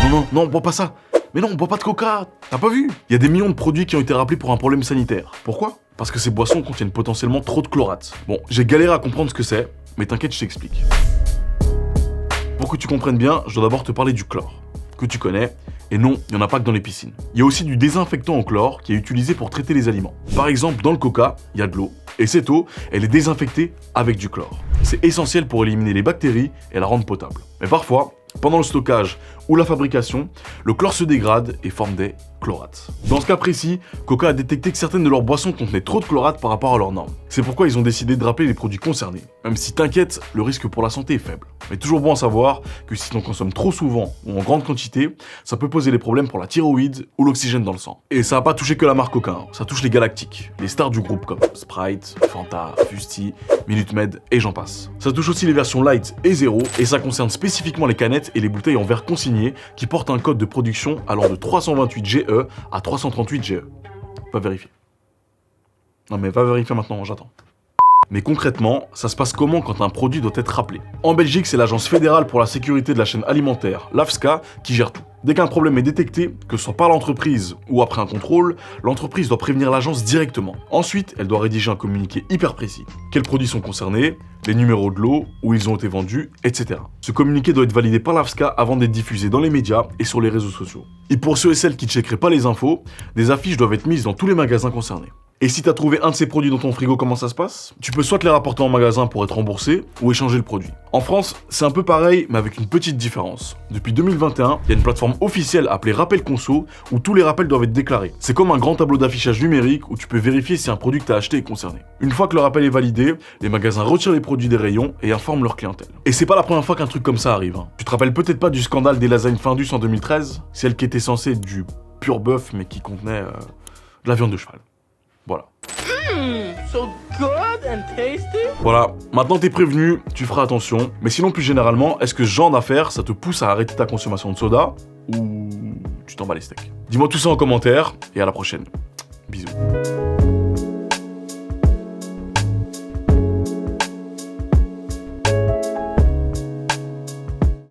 Non, on boit pas ça. Mais non, on boit pas de coca. T'as pas vu? Il y a des millions de produits qui ont été rappelés pour un problème sanitaire. Pourquoi? Parce que ces boissons contiennent potentiellement trop de chlorate. Bon, j'ai galéré à comprendre ce que c'est, mais t'inquiète, je t'explique. Pour que tu comprennes bien, je dois d'abord te parler du chlore, que tu connais, et non, il n'y en a pas que dans les piscines. Il y a aussi du désinfectant au chlore qui est utilisé pour traiter les aliments. Par exemple, dans le coca, il y a de l'eau, et cette eau, elle est désinfectée avec du chlore. C'est essentiel pour éliminer les bactéries et la rendre potable. Mais parfois, pendant le stockage ou la fabrication, le chlore se dégrade et forme des chlorates. Dans ce cas précis, Coca a détecté que certaines de leurs boissons contenaient trop de chlorate par rapport à leurs normes. C'est pourquoi ils ont décidé de rappeler les produits concernés. Même si t'inquiète, le risque pour la santé est faible. Mais toujours bon à savoir que si l'on consomme trop souvent ou en grande quantité, ça peut poser des problèmes pour la thyroïde ou l'oxygène dans le sang. Et ça n'a pas touché que la marque Coca, ça touche les galactiques, les stars du groupe comme Sprite, Fanta, Fusti, Minute Maid et j'en passe. Ça touche aussi les versions light et zéro, et ça concerne spécifiquement les canettes et les bouteilles en verre consigné qui portent un code de production allant de 328 GE à 338 GE. Va vérifier. Non mais va vérifier maintenant, j'attends. Mais concrètement, ça se passe comment quand un produit doit être rappelé? En Belgique, c'est l'Agence fédérale pour la sécurité de la chaîne alimentaire, l'AFSCA, qui gère tout. Dès qu'un problème est détecté, que ce soit par l'entreprise ou après un contrôle, l'entreprise doit prévenir l'agence directement. Ensuite, elle doit rédiger un communiqué hyper précis. Quels produits sont concernés, les numéros de lot, où ils ont été vendus, etc. Ce communiqué doit être validé par l'AFSCA avant d'être diffusé dans les médias et sur les réseaux sociaux. Et pour ceux et celles qui ne checkeraient pas les infos, des affiches doivent être mises dans tous les magasins concernés. Et si t'as trouvé un de ces produits dans ton frigo, comment ça se passe? Tu peux soit les rapporter en magasin pour être remboursé, ou échanger le produit. En France, c'est un peu pareil, mais avec une petite différence. Depuis 2021, il y a une plateforme officielle appelée Rappel Conso, où tous les rappels doivent être déclarés. C'est comme un grand tableau d'affichage numérique où tu peux vérifier si un produit que t'as acheté est concerné. Une fois que le rappel est validé, les magasins retirent les produits des rayons et informent leur clientèle. Et c'est pas la première fois qu'un truc comme ça arrive. Tu te rappelles peut-être pas du scandale des lasagnes Findus en 2013? Celle qui était censée être du pur bœuf, mais qui contenait de la viande de cheval. Voilà. So good and tasty. Voilà, maintenant t'es prévenu, tu feras attention. Mais sinon, plus généralement, est-ce que ce genre d'affaires, ça te pousse à arrêter ta consommation de soda ou tu t'en bats les steaks? Dis-moi tout ça en commentaire et à la prochaine. Bisous.